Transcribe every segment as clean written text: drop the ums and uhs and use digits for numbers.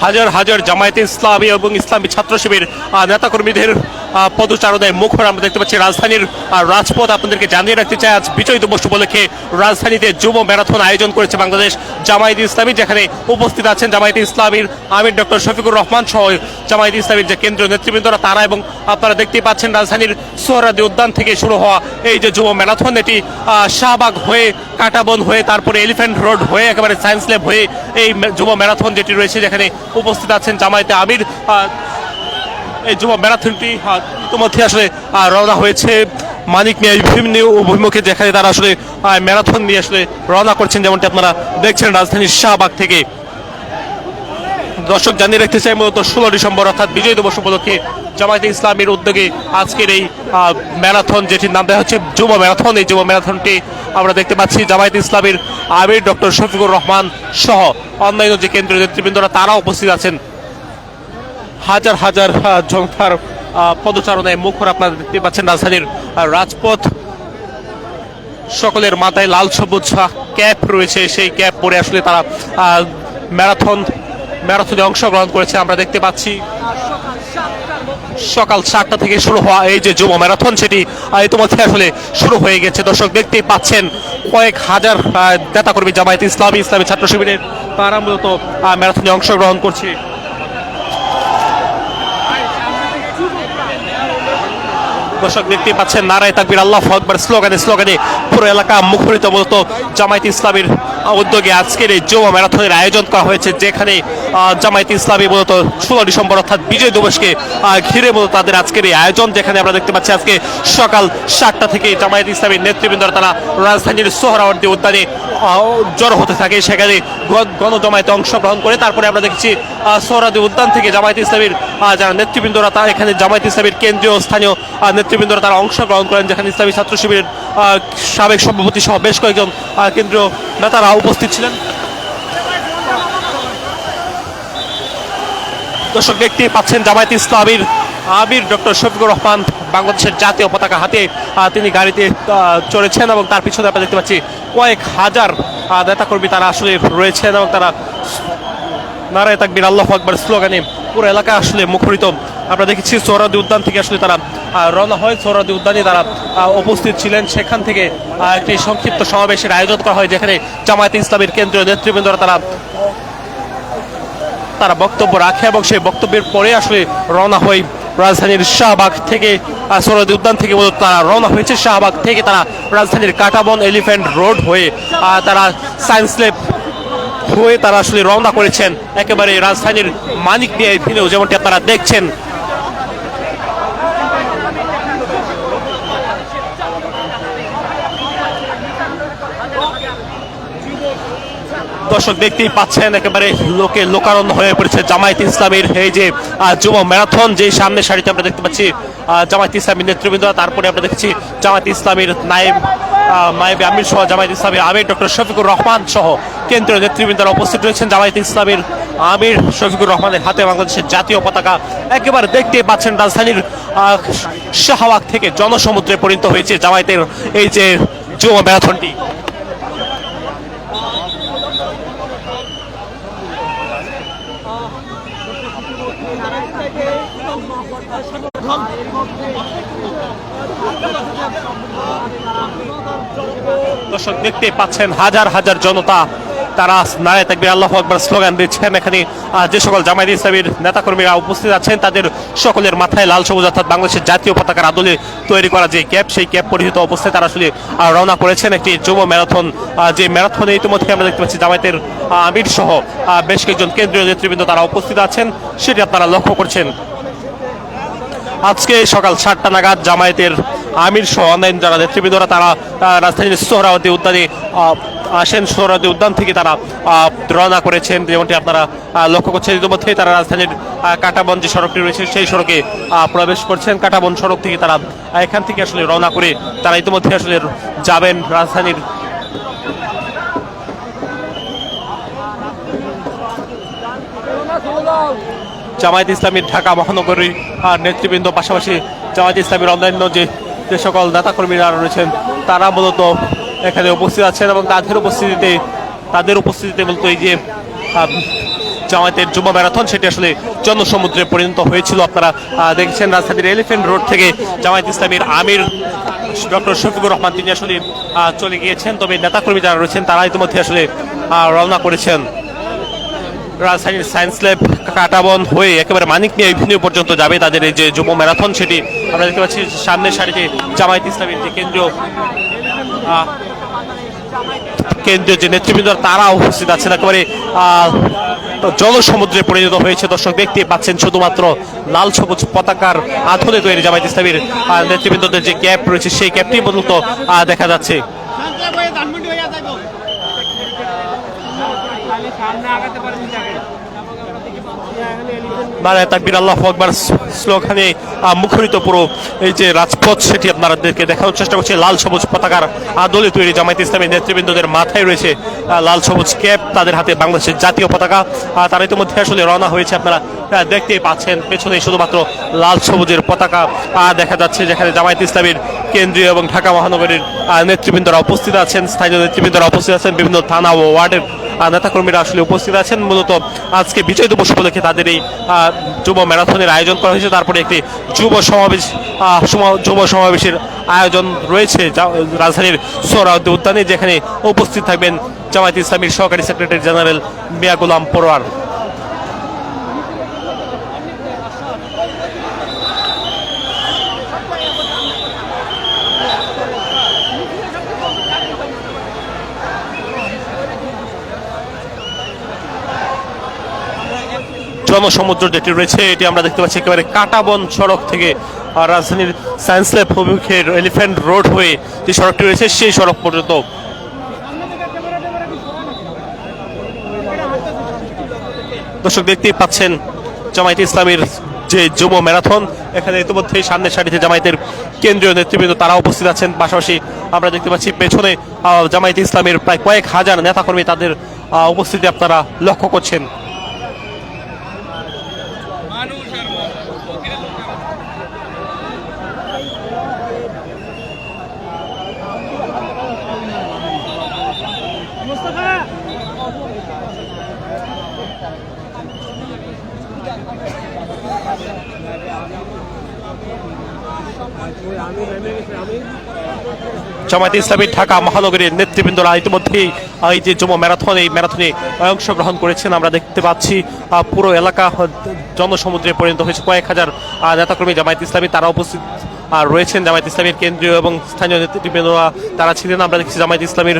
হাজার হাজার জামায়াতে ইসলামী এবং ইসলামী ছাত্র শিবির নেতাকর্মীদের পদচারণায় মুখর আমরা দেখতে পাচ্ছি রাজধানীর রাজপথ। আপনাদেরকে জানিয়ে রাখতে চাই, আজ বিজয় দিবস উপলক্ষে রাজধানীতে যুব ম্যারাথন আয়োজন করেছে বাংলাদেশ জামায়াতে ইসলামী, যেখানে উপস্থিত আছেন জামায়াতে ইসলামীর আমির ডক্টর শফিকুর রহমান সহ জামায়াতে ইসলামীর যে কেন্দ্রীয় নেতৃবৃন্দরা তারা। এবং আপনারা দেখতেই পাচ্ছেন রাজধানীর সোহরাওয়ার্দী উদ্যান থেকে শুরু হওয়া এই যে যুব ম্যারাথন, এটি শাহবাগ হয়ে, কাঁটাবন হয়ে, তারপরে এলিফ্যান্ট রোড হয়ে, একেবারে সায়েন্স ল্যাব হয়ে এই যুব ম্যারাথন যেটি রয়েছে, যেখানে উপস্থিত আছেন জামায়াতে আমির। এই যুব ম্যারাথনটি ইতিমধ্যে আসলে রওনা হয়েছে মানিক মিয়া বিভিন্ন অভিমুখে, যেখানে তারা আসলে ম্যারাথন নিয়ে আসলে রওনা করছেন, যেমনটি আপনারা দেখছেন রাজধানীর শাহবাগ থেকে। দর্শক জানিয়ে রাখতে চাই, মূলত 16 ডিসেম্বর অর্থাৎ বিজয় দিবস উপলক্ষে জামায়াতে ইসলামীর উদ্যোগে আজকের এই ম্যারাথন, যেটির নাম দেওয়া হচ্ছে যুব ম্যারাথন। এই যুব ম্যারাথনটি আমরা দেখতে পাচ্ছি জামায়াতে ইসলামীর আমির ডক্টর শফিকুর রহমান সহ অন্যান্য যে কেন্দ্রীয় নেতৃবৃন্দরা তারা উপস্থিত আছেন। হাজার হাজার জনতার পদচারণায় মুখর আপনারা দেখতে পাচ্ছেন রাজধানীর রাজপথ। সকলের মাথায় লাল সবুজ ক্যাপ রয়েছে, সেই ক্যাপ পরে আসলে তারা ম্যারাথনে অংশগ্রহণ করেছে। আমরা দেখতে পাচ্ছি সকাল 7টা থেকে শুরু হওয়া এই যে যুব ম্যারাথন, সেটি ইতিমধ্যে আসলে শুরু হয়ে গেছে। দর্শক দেখতেই পাচ্ছেন কয়েক হাজার নেতাকর্মী জামায়াতে ইসলামী, ইসলামী ছাত্র শিবিরের তারা মূলত ম্যারাথনে অংশগ্রহণ করছে। দর্শক দেখতেই পাচ্ছেন নারায়ে তাকবীর, আল্লাহু আকবার স্লোগানে পুরো এলাকা মুখরিত। মূলত জামায়াতে ইসলামীর উদ্যোগে আজকের এই যুব ম্যারাথনের আয়োজন করা হয়েছে, যেখানে জামায়াতে ইসলামী মূলত 16 ডিসেম্বর অর্থাৎ বিজয় দিবসকে ঘিরে মূলত তাদের আজকের এই আয়োজন, যেখানে আমরা দেখতে পাচ্ছি আজকে সকাল 7টা থেকে জামায়াতে ইসলামীর নেতৃবৃন্দরা তারা রাজধানীর সোহরাওয়ার্দী উদ্যানে জড়ো হতে থাকে। সেখানে গণজমায়েতে অংশগ্রহণ করে তারপরে আমরা দেখছি সোহরাওয়ার্দী উদ্যান থেকে জামায়াতে ইসলামীর যারা নেতৃবৃন্দরা তারা এখানে জামায়াতে ইসলামীর কেন্দ্রীয় স্থানীয় নেতৃবৃন্দরা তারা অংশগ্রহণ করেন, যেখানে ইসলামী ছাত্র শিবিরের সাবেক সভাপতি সহ বেশ কয়েকজন কেন্দ্রীয় নেতারা উপস্থিত ছিলেন। দর্শক দেখতেই পাচ্ছেন জামায়াতে ইসলামীর আমির ডক্টর শফিকুর রহমান বাংলাদেশের জাতীয় পতাকা হাতে তিনি গাড়িতে চড়েছেন, এবং তার পিছনে আমরা দেখতে পাচ্ছি কয়েক হাজার নেতাকর্মী তারা আসলে রয়েছেন, এবং তারা নারায়ে তাকবীর, আল্লাহু আকবার স্লোগানে পুরো এলাকা আসলে মুখরিত। আমরা দেখেছি সোহরাওয়ার্দী উদ্যান থেকে আসলে তারা রওনা হয়, সোহরাওয়ার্দী উদ্যানে তারা উপস্থিত ছিলেন। সেখান থেকে একটি সংক্ষিপ্ত সমাবেশের আয়োজন করা হয়, যেখানে জামায়াতে ইসলামীর কেন্দ্রীয় নেতৃবৃন্দরা তারা বক্তব্য রাখে, এবং সেই বক্তব্যের পরে আসলে রওনা হয় রাজধানীর শাহবাগ থেকে। সোহরাওয়ার্দী উদ্যান থেকে মূলত তারা রওনা হয়েছে শাহবাগ থেকে, তারা রাজধানীর কাঁটাবন এলিফ্যান্ট রোড হয়ে তারা সায়েন্স ল্যাব হয়ে তারা আসলে রওনা করেছেন একেবারে রাজধানীর মানিক মিয়া এভিনিউ, যেমনটি আপনারা দেখছেন। দর্শক দেখতেই পাচ্ছেন একেবারে লোকারণ্য হয়ে পড়েছে জামায়াতে ইসলামীর এই যে যুব ম্যারাথন, যে সামনে সারিতে আমরা দেখতে পাচ্ছি জামায়াতে ইসলামীর নেতৃবৃন্দ, তারপরে আমরা দেখছি জামায়াতে ইসলামীর নায়েবে আমির সহ জামায়াতে ইসলামীর আমির ডক্টর শফিকুর রহমান সহ কেন্দ্রীয় নেতৃবৃন্দরা উপস্থিত রয়েছেন। জামায়াতে ইসলামীর আমির শফিকুর রহমানের হাতে বাংলাদেশের জাতীয় পতাকা। একেবারে দেখতে পাচ্ছেন রাজধানীর শাহবাগ থেকে জনসমুদ্রে পরিণত হয়েছে জামায়াতের এই যে যুব ম্যারাথনটি। দর্শক দেখতে পাচ্ছেন হাজার হাজার জনতা তারা নারায়ে তাকবীর, আল্লাহু আকবার স্লোগান দিচ্ছেন। এখানে যে সকল জামায়াতে ইসলামীর নেতাকর্মীরা উপস্থিত আছেন তাদের সকলের মাথায় লাল সবুজ অর্থাৎ বাংলাদেশের জাতীয় পতাকার আদলে তৈরি করা যে ক্যাপ, সেই ক্যাপ পরিহিত অবস্থায় তারা আসলে রওনা করেছেন একটি যুব ম্যারাথন। যে ম্যারাথনে ইতিমধ্যে আমরা দেখতে পাচ্ছি জামায়াতের আমির সহ বেশ কয়েকজন কেন্দ্রীয় নেতৃবৃন্দ তারা উপস্থিত আছেন, সেটি আপনারা লক্ষ্য করছেন। আজকে সকাল 7টা নাগাদ জামায়াতের আমির সহ অন্যান্য যারা নেতৃবৃন্দরা তারা রাজধানীর সোহরাওয়ার্দী উদ্যানে আসেন। সোহরাওয়ার্দী উদ্যান থেকে তারা রওনা করেছেন, যেমনটি আপনারা লক্ষ্য করছেন। ইতিমধ্যে তারা রাজধানীর কাঁটাবন যে সড়কটি রয়েছে সেই সড়কে প্রবেশ করছেন। কাঁটাবন সড়ক থেকে তারা এখান থেকে আসলে রওনা করে তারা ইতিমধ্যে আসলে যাবেন রাজধানীর জামায়াতে ইসলামীর ঢাকা মহানগরীর নেতৃবৃন্দ, পাশাপাশি জামায়াতে ইসলামীর অন্যান্য যে সকল নেতাকর্মীরা রয়েছেন তারা মূলত এখানে উপস্থিত আছেন, এবং তাদের উপস্থিতিতে মূলত এই যে জামায়াতের যুব ম্যারাথন সেটি আসলে জনসমুদ্রে পরিণত হয়েছিল। আপনারা দেখেছেন রাজধানীর এলিফ্যান্ট রোড থেকে জামায়াত ইসলামীর আমির ডক্টর শফিকুর রহমান তিনি আসলে চলে গিয়েছেন। তবে নেতাকর্মী যারা রয়েছেন তারা ইতিমধ্যে আসলে রওনা করেছেন রাজধানীর সায়েন্স ল্যাব কাটাবন হয়ে একেবারে মানিক মিয়া এভিনিউ পর্যন্ত যাবে তাদের এই যে যুব ম্যারাথন সেটি আমরা দেখতে পাচ্ছি। সামনের সারিতে জামায়াত ইসলামীর যে কেন্দ্রীয় যে নেতৃবৃন্দ তারা উপস্থিত আছেন। একেবারে জলসমুদ্রে পরিণত হয়েছে। দর্শক দেখতে পাচ্ছেন শুধুমাত্র লাল সবুজ পতাকার আধুনে তৈরি জামায়াত ইসলামীর নেতৃবৃন্দদের যে ক্যাপ রয়েছে সেই ক্যাপটি মূলত দেখা যাচ্ছে। নারায়ে তাকবীর আল্লাহু আকবার স্লোগানে মুখরিত পুরো এই যে রাজপথ সেটি আপনাদেরকে দেখানোর চেষ্টা করছে। লাল সবুজ পতাকার আদলে তৈরি জামায়াত ইসলামী নেতৃবৃন্দদের মাথায় রয়েছে লাল সবুজ ক্যাপ, তাদের হাতে বাংলাদেশের জাতীয় পতাকা। তারা ইতিমধ্যে আসলে রওনা হয়েছে। আপনারা দেখতেই পাচ্ছেন পেছনে শুধুমাত্র লাল সবুজের পতাকা দেখা যাচ্ছে, যেখানে জামায়াত ইসলামীর কেন্দ্রীয় এবং ঢাকা মহানগরীর নেতৃবৃন্দরা উপস্থিত আছেন, স্থানীয় নেতৃবৃন্দরা উপস্থিত আছেন, বিভিন্ন থানা ও ওয়ার্ডের নেতাকর্মীরা আসলে উপস্থিত আছেন। মূলত আজকে বিজয় দিবস উপলক্ষে তাদের এই যুব ম্যারাথনের আয়োজন করা হয়েছে। তারপরে একটি যুব সমাবেশের আয়োজন রয়েছে রাজধানীর সোহরাওয়ার্দী উদ্যানে, যেখানে উপস্থিত থাকবেন জামায়াত ইসলামীর সহকারী সেক্রেটারি জেনারেল মিয়া গোলাম পরোয়ার। জনসমুদ্র যেটি রয়েছে এটি আমরা দেখতে পাচ্ছি একেবারে কাটাবন সড়ক থেকে রাজধানীর সায়েন্স ল্যাব অভিমুখের এলিফ্যান্ট রোড হয়ে যে সড়কটি রয়েছে সেই সড়ক পর্যন্ত। দর্শক দেখতেই পাচ্ছেন জামায়াত ইসলামীর যে যুব ম্যারাথন, এখানে ইতিমধ্যে সামনের সারিতে জামায়াতের কেন্দ্রীয় নেতৃবৃন্দ তারা উপস্থিত আছেন। পাশাপাশি আমরা দেখতে পাচ্ছি পেছনে জামায়াত ইসলামের প্রায় কয়েক হাজার নেতাকর্মী তাদের উপস্থিতি আপনারা লক্ষ্য করছেন। জামায়াত ইসলামী ঢাকা মহানগরীর নেতৃবৃন্দরা ইতিমধ্যেই এই যে যুব ম্যারাথন এই ম্যারাথনে অংশগ্রহণ করেছেন। আমরা দেখতে পাচ্ছি পুরো এলাকা জনসমুদ্রে পরিণত হয়েছে। কয়েক হাজার নেতাকর্মী জামায়াত ইসলামী তারা উপস্থিত রয়েছেন। জামায়াত ইসলামীর কেন্দ্রীয় এবং স্থানীয় নেতৃবৃন্দরা তারা ছিলেন। আমরা দেখছি জামায়াত ইসলামীর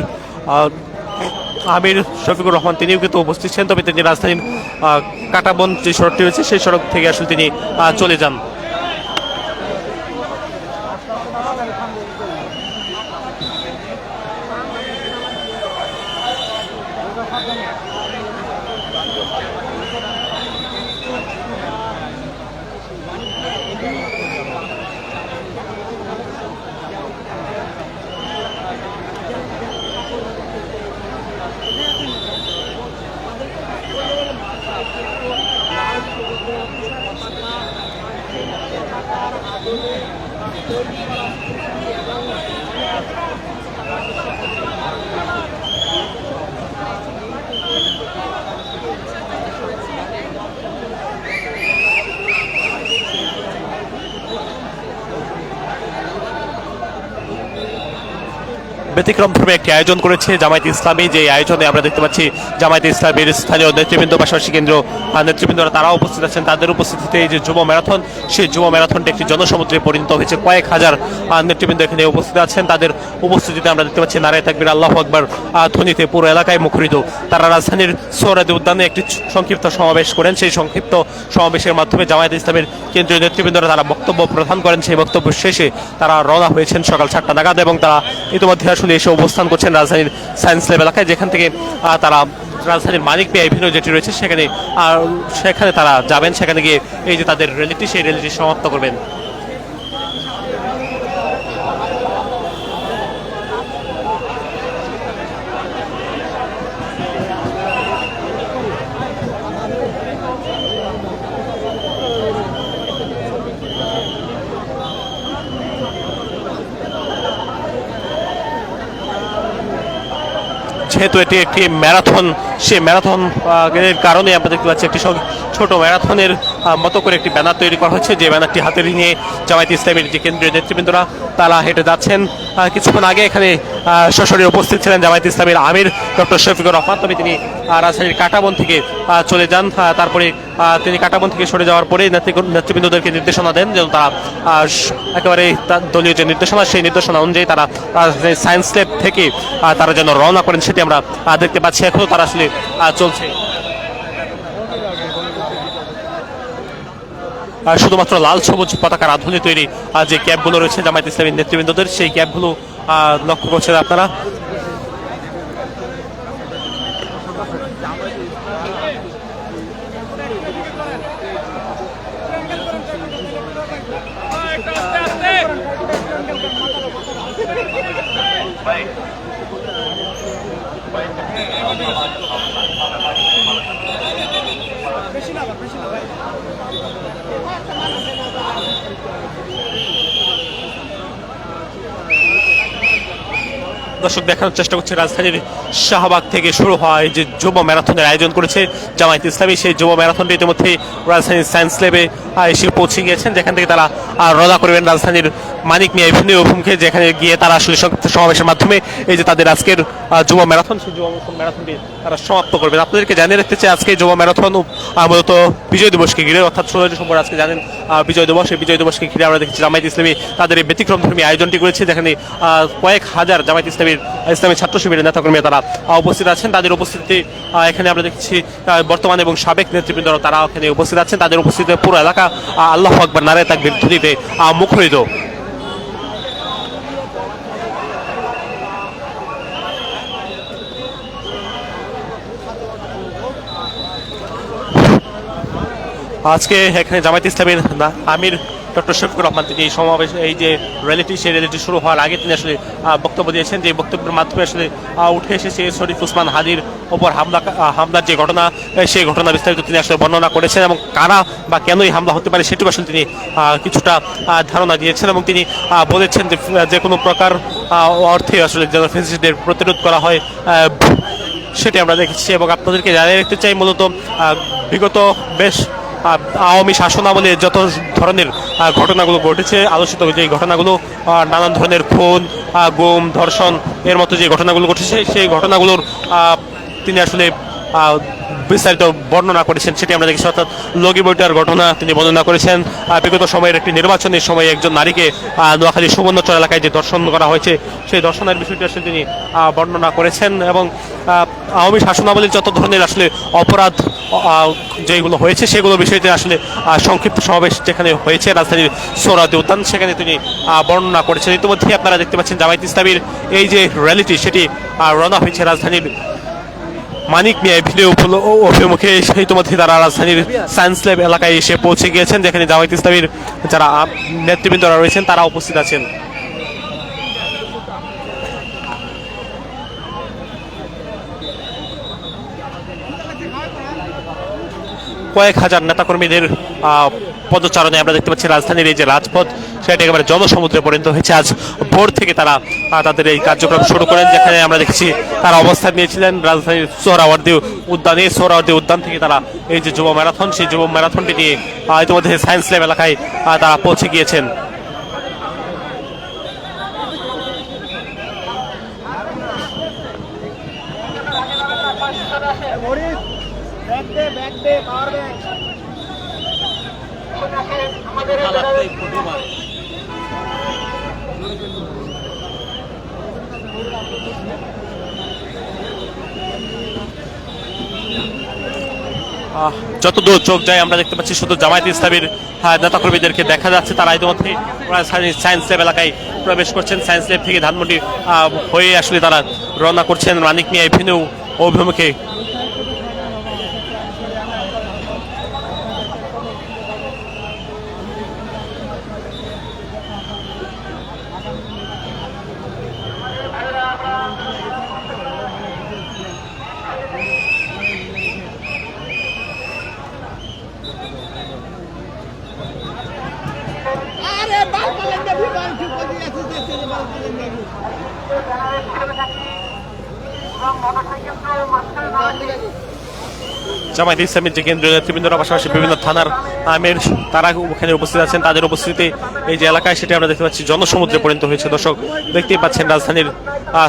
আমির শফিকুর রহমান তিনিও কিন্তু উপস্থিত ছিলেন। তবে তিনি রাজধানীর কাটাবন যে সড়কটি রয়েছে সেই সড়ক থেকে আসলে তিনি চলে যান। ব্যতিক্রমভাবে একটি আয়োজন করেছে জামায়াত ইসলামী, যে আয়োজনে আমরা দেখতে পাচ্ছি জামায়াত ইসলামীর স্থানীয় নেতৃবৃন্দ পাশাপাশি কেন্দ্র নেতৃবৃন্দরা তারা উপস্থিত আছেন। তাদের উপস্থিতিতে এই যে যুব ম্যারাথন সেই যুব ম্যারাথনটি একটি জনসমুদ্রে পরিণত হয়েছে। কয়েক হাজার নেতৃবৃন্দ এখানে উপস্থিত আছেন। তাদের উপস্থিতিতে আমরা দেখতে পাচ্ছি নারায়ে তাকবীর আল্লাহু আকবার ধ্বনিতে পুরো এলাকায় মুখরিত। তারা রাজধানীর সোহরাওয়ার্দী উদ্যানে একটি সংক্ষিপ্ত সমাবেশ করেন। সেই সংক্ষিপ্ত সমাবেশের মাধ্যমে জামায়াত ইসলামের কেন্দ্রীয় নেতৃবৃন্দরা তারা বক্তব্য প্রদান করেন। সেই বক্তব্য শেষে তারা রওনা হয়েছেন সকাল 7টা নাগাদ এবং তারা ইতিমধ্যে আসলে এসে অবস্থান করছেন রাজধানীর সায়েন্স ল্যাব এলাকায়, যেখান থেকে তারা রাজধানীর মানিক মিয়া এভিনিউ যেটি রয়েছে সেখানে তারা যাবেন। সেখানে গিয়ে এই যে তাদের র্যালিটি সেই র্যালিটি সমাপ্ত করবেন। যেহেতু এটি একটি ম্যারাথন সেই ম্যারাথন এর কারণে আমরা দেখতে পাচ্ছি একটি ছোট ম্যারাথনের মতো করে একটি ব্যানার তৈরি করা হচ্ছে, যে ব্যানারটি হাতে নিয়ে জামায়াত ইসলামীর যে কেন্দ্রীয় নেতৃবৃন্দরা তারা হেঁটে যাচ্ছেন। কিছুক্ষণ আগে এখানে সশরীরে উপস্থিত ছিলেন জামায়াত ইসলামীর আমির ডক্টর শফিকুর রহমান, তবে তিনি রাজধানীর কাঁটাবন থেকে চলে যান। তারপরে তিনি কাঁটাবন থেকে সরে যাওয়ার পরে নেতৃবৃন্দদেরকে নির্দেশনা দেন যেন তারা একেবারে দলীয় যে নির্দেশনা সেই নির্দেশনা অনুযায়ী তারা সায়েন্স ল্যাব থেকে তারা যেন রওনা করেন, সেটি আমরা দেখতে পাচ্ছি। এখনও তারা আসলে চলছে। শুধুমাত্র লাল সবুজ পতাকার আধুলি তৈরি যে ক্যাবগুলো রয়েছে জামায়াত ইসলামীর নেতৃবৃন্দদের, সেই ক্যাবগুলো লক্ষ্য করছেন আপনারা। দর্শক দেখানোর চেষ্টা করছে রাজধানীর শাহবাগ থেকে শুরু হয় যে যুব ম্যারাথনের আয়োজন করেছে জামায়াত ইসলামী, সেই যুব ম্যারাথনটি ইতিমধ্যে রাজধানীর সায়েন্স ল্যাবে এসে পৌঁছে গিয়েছেন, যেখান থেকে তারা রওনা করবেন রাজধানীর মানিক মিয়া এভিনিউ অভিমুখে, যেখানে গিয়ে তারা আসলে সংক্ষিপ্ত সমাবেশের মাধ্যমে এই যে তাদের আজকের যুব ম্যারাথন, সেই যুব ম্যারাথনটি তারা সমাপ্ত করবেন। আপনাদেরকে জানিয়ে রাখতে চাই আজকে যুব ম্যারাথন মূলত বিজয় দিবসকে ঘিরে, অর্থাৎ 16 ডিসেম্বর আজকে জানেন বিজয় দিবস। এই বিজয় দিবসকে ঘিরে আমরা দেখছি জামায়াত ইসলামী তাদের এই ব্যতিক্রমধর্মী আয়োজনটি করেছে, যেখানে কয়েক হাজার জামায়াত ইসলামী ছাত্র শিবিরের নেতাকর্মী তারা উপস্থিত আছেন। তাদের উপস্থিতি এখানে আমরা দেখছি বর্তমান এবং সাবেক নেতৃবৃন্দরা তারা এখানে উপস্থিত আছেন। তাদের উপস্থিতিতে পুরো এলাকা আল্লাহু আকবার নারায়ে তাকবীর ধ্বনিতে মুখরিত। আজকে এখানে জামায়াত ইসলামীর আমির ডক্টর শফিকুর রহমান তিনি এই সমাবেশ এই যে র্যালিটি সেই র্যালিটি শুরু হওয়ার আগে তিনি আসলে বক্তব্য দিয়েছেন, যে বক্তব্যের মাধ্যমে আসলে উঠে এসেছে শরীফ উসমান হাদির ওপর হামলার যে ঘটনা, সেই ঘটনা বিস্তারিত তিনি আসলে বর্ণনা করেছেন এবং কারা বা কেনই হামলা হতে পারে সেটিও আসলে তিনি কিছুটা ধারণা দিয়েছেন এবং তিনি বলেছেন যে কোনো প্রকার অর্থে আসলে যেন ফ্যাসিস্টদের প্রতিরোধ করা হয় সেটি আমরা দেখেছি। এবং আপনাদেরকে জানিয়ে রাখতে চাই মূলত বিগত বেশ আওয়ামী শাসনামলে যত ধরনের ঘটনাগুলো ঘটেছে, আলোচিত যে ঘটনাগুলো নানান ধরনের খুন গুম ধর্ষণ এর মতো যে ঘটনাগুলো ঘটেছে, সেই ঘটনাগুলোর তিনি আসলে বিস্তারিত বর্ণনা করেছেন, সেটি আমরা দেখেছি। অর্থাৎ লগি বইটার ঘটনা তিনি বর্ণনা করেছেন। বিগত সময়ের একটি নির্বাচনের সময় একজন নারীকে নোয়াখালী সুবর্ণচর এলাকায় যে ধর্ষণ করা হয়েছে, সেই ধর্ষণের বিষয়টি আসলে তিনি বর্ণনা করেছেন। এবং আওয়ামী শাসনামলের যত ধরনের আসলে অপরাধ যেগুলো হয়েছে সেগুলো বিষয়তে আসলে সংক্ষিপ্ত সমাবেশ যেখানে হয়েছে রাজধানীর সোহরাওয়ার্দী উদ্যান, সেখানে তিনি বর্ণনা করেছেন। ইতিমধ্যে আপনারা দেখতে পাচ্ছেন জামায়াত ইসলামীর এই যে র্যালিটি সেটি রওনা হয়েছে রাজধানীর মানিক মিয়া এভিনিউ অভিমুখে। ইতিমধ্যে তারা রাজধানীর সায়েন্স ল্যাব এলাকায় এসে পৌঁছে গিয়েছেন, যেখানে জামায়াত ইসলামীর যারা নেতৃবৃন্দরা রয়েছেন তারা উপস্থিত আছেন। কয়েক হাজার নেতাকর্মীদের পদচারণে আমরা দেখতে পাচ্ছি রাজধানীর এই যে রাজপথ সেটা একেবারে জনসমুদ্রে পরিণত হয়েছে। আজ ভোর থেকে তারা তাদের এই কার্যক্রম শুরু করেন, যেখানে আমরা দেখছি তারা অবস্থান নিয়েছিলেন রাজধানীর সোহরাওয়ার্দী উদ্যানে। সোহরাওয়ার্দী উদ্যান থেকে তারা এই যে যুব ম্যারাথন, সেই যুব ম্যারাথনটি নিয়ে ইতিমধ্যে সায়েন্স ল্যাব এলাকায় তারা পৌঁছে গিয়েছেন। যতদূর চোখ যায় আমরা দেখতে পাচ্ছি শুধু জামায়াত ইসলামীর নেতাকর্মীদেরকে দেখা যাচ্ছে। তারা ইতিমধ্যে সায়েন্স ল্যাব এলাকায় প্রবেশ করছেন। সায়েন্স ল্যাব থেকে ধানমন্ডি হয়ে আসলে তারা রওনা করছেন মানিক মিয়া এভিনিউ অভিমুখে। জামায়াতে ইসলামীর যে কেন্দ্রীয় নেতৃবৃন্দরা পাশাপাশি বিভিন্ন থানার আমির তারা ওখানে উপস্থিত আছেন। তাদের উপস্থিতি এই যে এলাকায় সেটি আমরা দেখতে পাচ্ছি জনসমুদ্রে পরিণত হয়েছে। দর্শক দেখতেই পাচ্ছেন রাজধানীর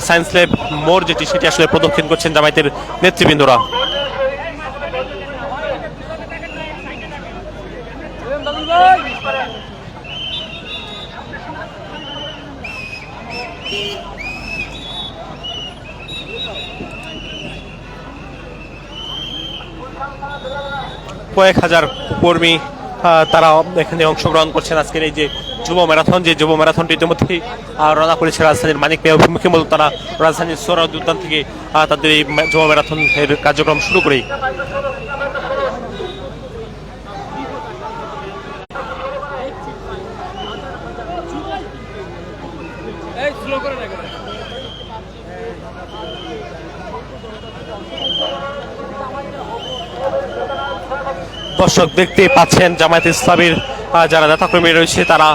সায়েন্স ল্যাব মোড় যেটি সেটি আসলে প্রদক্ষিণ করছেন জামায়াতের নেতৃবৃন্দরা। কয়েক হাজার কর্মী তারা এখানে অংশগ্রহণ করছেন আজকের এই যে যুব ম্যারাথন, যে যুব ম্যারাথনটি ইতিমধ্যেই রওনা করেছে রাজধানীর মানিক মিয়া অভিমুখে। মূলত তারা রাজধানীর সোহরাওয়ার্দী উদ্যান থেকে তাদের এই যুব ম্যারাথন এর কার্যক্রম শুরু করেই দর্শক দেখতে পাচ্ছেন জামায়াতে ইসলামীর যারা নেতাকর্মী রয়েছে তারা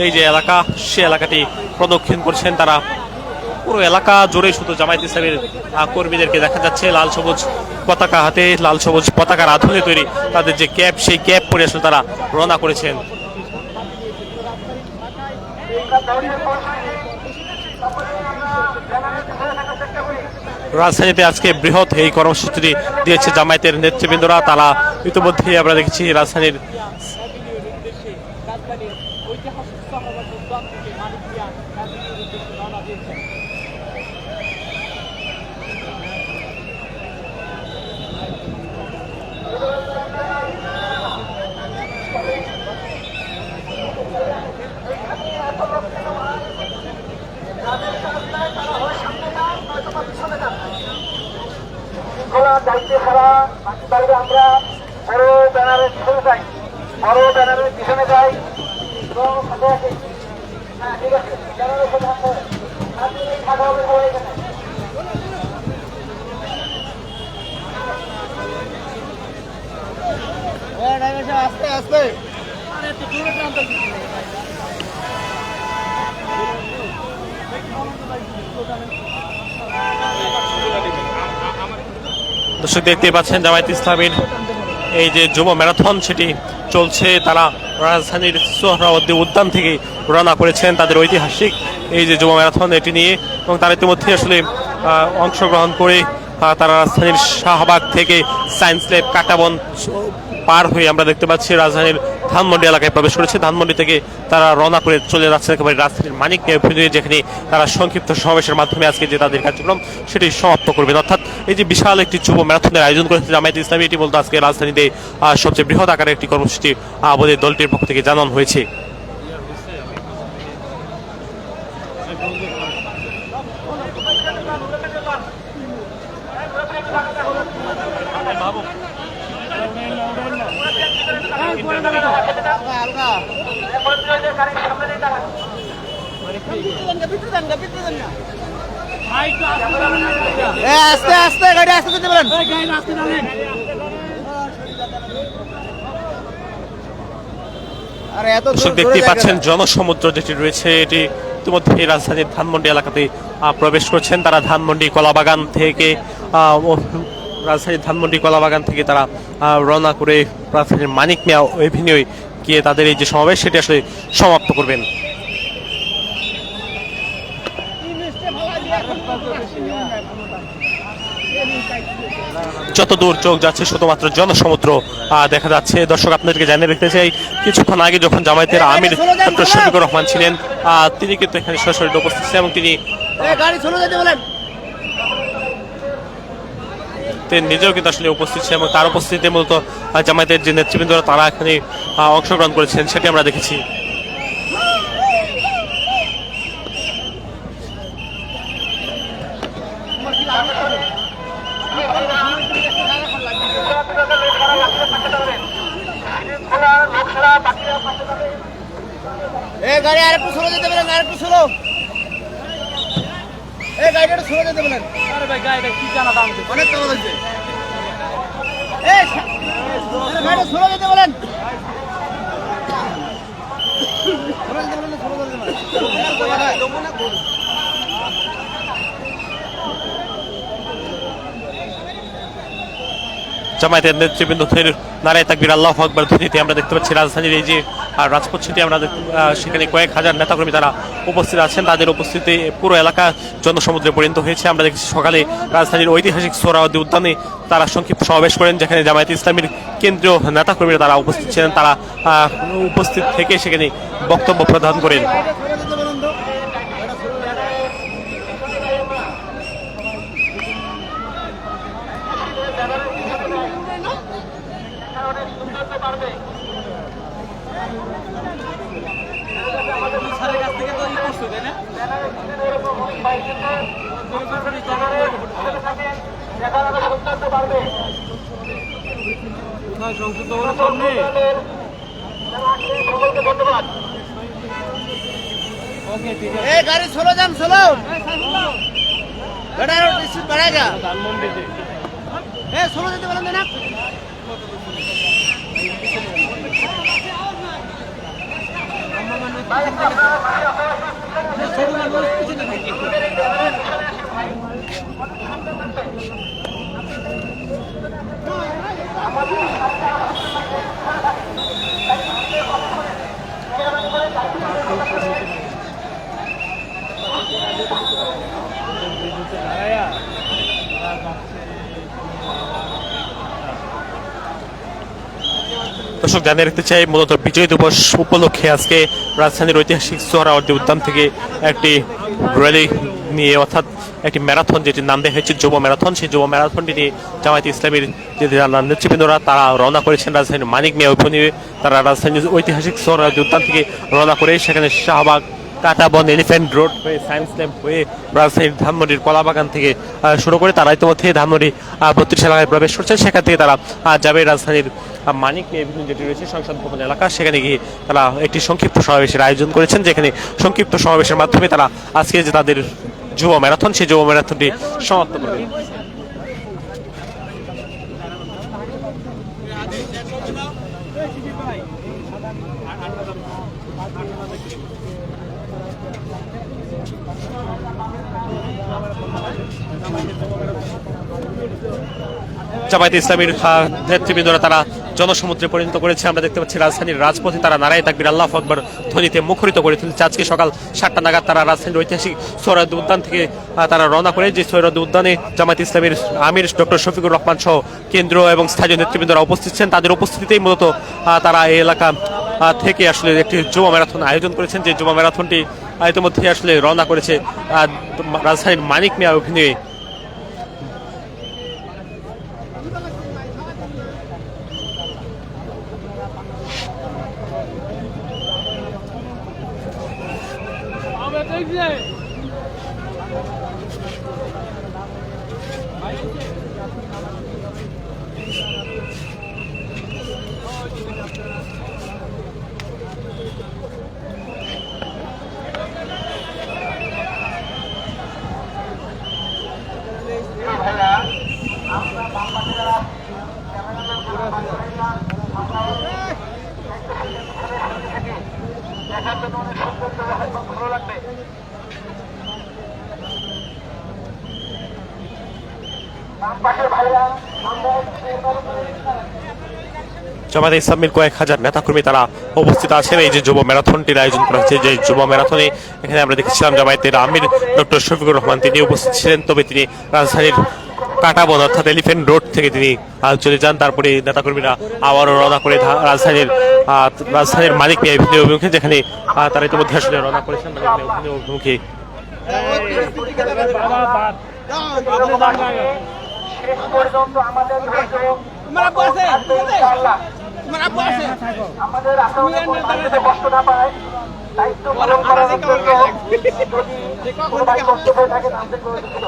এই যে এলাকা সে এলাকাটি প্রদক্ষিণ করছেন। তারা পুরো এলাকা জুড়ে শুধু জামায়াতে ইসলামীর কর্মীদেরকে দেখা যাচ্ছে লাল সবুজ পতাকা হাতে, লাল সবুজ পতাকার আধুনে তৈরি তাদের যে ক্যাপ, সেই ক্যাপ পরে আসলে তারা রওনা করেছেন। রাজধানীতে আজকে বৃহৎ এই কর্মসূচিটি দিয়েছে জামায়াতের নেতৃবৃন্দরা। তারা ইতিমধ্যেই আমরা দেখেছি রাজধানীর দায়িত্বে ছাড়া বাইরে আমরা বড় ব্যানারের পিছনে যাই, বড় ব্যানারের পিছনে যাই এবং ঠিক আছে ব্যানারের সাথে থাকা হবে সবাই এখানে। আস্তে আস্তে দর্শক দেখতে পাচ্ছেন জামায়াতে ইসলামীর এই যে যুব ম্যারাথন সেটি চলছে। তারা রাজধানীর সোহরাওয়ার্দী উদ্যান থেকে রওনা করেছেন তাদের ঐতিহাসিক এই যে যুব ম্যারাথন এটি নিয়ে, এবং তারা ইতিমধ্যে আসলে অংশগ্রহণ করে তারা রাজধানীর শাহবাগ থেকে সায়েন্স ল্যাব কাঁটাবন পার হয়ে আমরা দেখতে পাচ্ছি রাজধানীর ধানমন্ডি এলাকায় প্রবেশ করেছে। ধানমন্ডি থেকে তারা রওনা করে চলে যাচ্ছে একেবারে রাজধানীর মানিক মিয়া এভিনিউ, যেখানে তারা সংক্ষিপ্ত সমাবেশের মাধ্যমে আজকে যে তাদের কার্যক্রম সেটি সমাপ্ত করবেন। অর্থাৎ এই যে বিশাল একটি যুব ম্যারাথনের আয়োজন করেছে জামায়াতে ইসলামী, এটি বলতে আজকে রাজধানীতে সবচেয়ে বৃহৎ আকারের একটি কর্মসূচি আমাদের দলটির পক্ষ থেকে জানানো হয়েছে। আস্তে আস্তে গাড়ি আস্তে যেতে বলেন। দেখতে পাচ্ছেন জনসমুদ্র যেটি রয়েছে এটি ইতিমধ্যে রাজধানীর ধানমন্ডি এলাকাতে প্রবেশ করছেন। তারা ধানমন্ডি কলাবাগান থেকে তারা রওনা করে রাজধানীর মানিক মিয়া এভিনিউ গিয়ে তাদের এই যে সমাবেশ সেটি আসলে সমাপ্ত করবেন। যত দূর চোখ যাচ্ছে শুধুমাত্র জনসমুদ্র দেখা যাচ্ছে। দর্শক আপনাদেরকে জানিয়ে রাখতে চাই, কিছুক্ষণ আগে যখন জামায়াতের আমির ডক্টর শফিকুর রহমান ছিলেন তিনি কিন্তু এখানে সরাসরি উপস্থিত ছিলেন এবং তিনি নিজেও কিন্তু আসলে উপস্থিত ছিলেন এবং তার উপস্থিতিতে মূলত জামায়াতের যে নেতৃবৃন্দরা তারা এখানে অংশগ্রহণ করেছেন সেটি আমরা দেখেছি। গাড়ি আরেকটু স্লো যেতে বলেন, আরেকটু স্লো। এই গাড়িটা স্লো যেতে বলেন। আরে ভাই গাড়িটা কি জানা দাম অনেক টাকা লাগছে। এই গাড়িটা স্লো যেতে বলেন। জামায়াতের নেতৃবৃন্দদের নারায়ে তাকবীর আল্লাহু আকবার ধ্বনিতে আমরা দেখতে পাচ্ছি রাজধানীর এই যে রাজপথ সেটি আমরা সেখানে কয়েক হাজার নেতাকর্মী তারা উপস্থিত আছেন। তাদের উপস্থিতি পুরো এলাকা জনসমুদ্রে পরিণত হয়েছে। আমরা দেখছি সকালে রাজধানীর ঐতিহাসিক সোহরাওয়ার্দী উদ্যানে তারা সংক্ষিপ্ত সমাবেশ করেন, যেখানে জামায়াতে ইসলামীর কেন্দ্রীয় নেতাকর্মীরা তারা উপস্থিত ছিলেন। তারা উপস্থিত থেকে সেখানে বক্তব্য প্রদান করেন। गाड़ी सोलो जाम सोलो बेटा डिस्ट्रिक्ट बढ़ेगा सोलो देते बोलेंगे ना দর্শক জানিয়ে রাখতে চাই, মূলত বিজয় দিবস উপলক্ষে আজকে রাজধানীর ঐতিহাসিক সোহরাওয়ার্দী উদ্যান থেকে একটি র্যালি নিয়ে, অর্থাৎ একটি ম্যারাথন যেটির নাম দেওয়া হয়েছে যুব ম্যারাথন, সেই যুব ম্যারাথনটি নিয়ে জামায়াতে ইসলামীর যে নেতৃবৃন্দরা তারা রওনা করেছেন রাজধানীর মানিক মিয়া অভিনয়ে। তারা রাজধানীর ঐতিহাসিক সোহরাওয়ার্দী উদ্যান থেকে রওনা করে সেখানে শাহবাগ, কাটাবন, এলিফ্যান্ট রোড হয়ে সায়েন্স ল্যাম্প হয়ে রাজধানীর ধানমন্ডির কলাবাগান থেকে শুরু করে তারা ইতিমধ্যে ধানমন্ডি 32 এলাকায় প্রবেশ করছেন। সেখান থেকে তারা যাবে রাজধানীর মানিক মিয়া যেটি রয়েছে সংসদ ভবন এলাকা, সেখানে গিয়ে তারা একটি সংক্ষিপ্ত সমাবেশের আয়োজন করেছেন, যেখানে সংক্ষিপ্ত সমাবেশের মাধ্যমে তারা আজকে যে তাদের যুব ম্যারাথন, সেই যুব ম্যারাথনটি সমাপ্ত করবে। জামায়াতে ইসলামীর নেতৃবৃন্দরা তারা জনসমুদ্রে পরিণত করেছে। আমরা দেখতে পাচ্ছি রাজধানীর রাজপথে তারা নারায়ে তাকবীর আল্লাহু আকবার ধ্বনিতে মুখরিত করে তুলেছে। আজকে সকাল 7টা নাগাদ তারা রাজধানীর ঐতিহাসিক সোহরাওয়ার্দী উদ্যান থেকে তারা রওনা করে, যে সোহরাওয়ার্দী উদ্যানে জামায়াতে ইসলামীর আমির ডক্টর শফিকুর রহমান সহ কেন্দ্র এবং স্থানীয় নেতৃবৃন্দরা উপস্থিত ছিলেন। তাদের উপস্থিতিতেই মূলত তারা এই এলাকা থেকে আসলে একটি যুব ম্যারাথন আয়োজন করেছেন, যে যুব ম্যারাথনটি ইতিমধ্যে আসলে রওনা করেছে রাজধানীর মানিক মিয়া অভিনয়ে। জামায়াতে ইসলামীর কয়েক হাজার নেতাকর্মী তারা উপস্থিত আছেন এই যে যুব ম্যারাথনটির আয়োজন করা হয়েছে। যে যুব ম্যারাথনে এখানে আমরা দেখেছিলাম জামায়াতের আমির ডক্টর শফিকুর রহমান, তিনি উপস্থিত ছিলেন। তবে তিনি রাজধানীর কাটাবন অর্থাৎ এলিফ্যান্ট রোড থেকে তিনি চলে যান। তারপরে নেতাকর্মীরা আবারও রওনা করে রাজধানীর মানিক মিয়া অভিমুখে, যেখানে তারা ইতিমধ্যে আসলে রওনা করেছেন মানিক মিয়া অভিমুখে। শেষ পর্যন্ত আমাদের আমাদের আসলে কষ্ট না পায়, দায়িত্ব পালন করার জন্য যদি কোনো ভাই কষ্ট হয়ে থাকে তাদের করে দিল।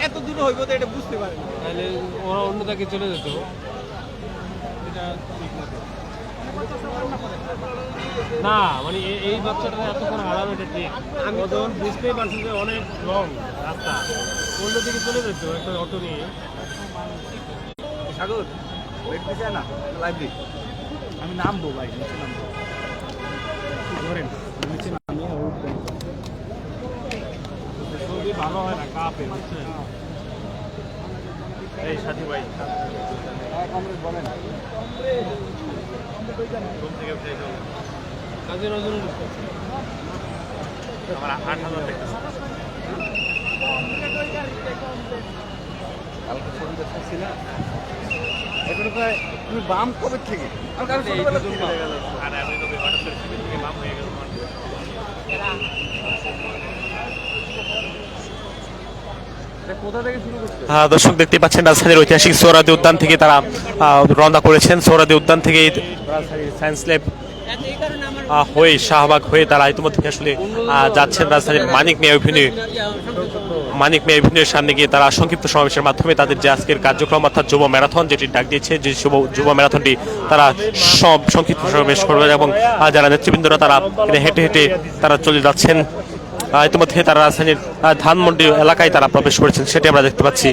এত দূর হইব তো এটা বুঝতে পারে তাহলে ওরা অন্য জায়গায় চলে যেত। না মানে এই বাচ্চাটা এতক্ষণ আরাম, এটা ঠিক। আমি তো বুঝতেই পারছি যে অনেক লং রাস্তা, অন্যদিকে চলে যেত একটা অটো নিয়ে। সাগর ওয়েট দিছে না লাইব্রেরি, আমি নামবো ভাই, নিচে নামবো, ধরেন নিচে নামিয়ে ভালো হয় না কাপে, বুঝছেন? এই সাথী ভাই কাজী নজরুল আমার 8,000 দেখতেছে। তুমি বাম কবে থেকে আর আমি তো হঠাৎ করে সিভিল থেকে বাম হয়ে গেল। কোথা থেকে শুরু করছে? দর্শক দেখতে পাচ্ছেন রাজধানীর ঐতিহাসিক সোহরাওয়ার্দী উদ্যান থেকে তারা রওনা করেছেন। সোহরাওয়ার্দী উদ্যান থেকে রাজধানীর সায়েন্স ল্যাব হয়ে শাহবাগ হয়ে তারা ইতিমধ্যে আসলে যাচ্ছেন রাজধানীর মানিক মিয়া এভিনিউর সামনে গিয়ে তারা সংক্ষিপ্ত সমাবেশের মাধ্যমে তাদের যে আজকের কার্যক্রম অর্থাৎ যুব ম্যারাথন যেটি ডাক দিয়েছে, যে যুব ম্যারাথনটি তারা সব সংক্ষিপ্ত সমাবেশ করবেন এবং যারা নেতৃবৃন্দরা তারা হেঁটে হেঁটে তারা চলে যাচ্ছেন। ইতিমধ্যে তারা রাজধানীর ধানমন্ডি এলাকায় তারা প্রবেশ করেছেন, সেটি আমরা দেখতে পাচ্ছি।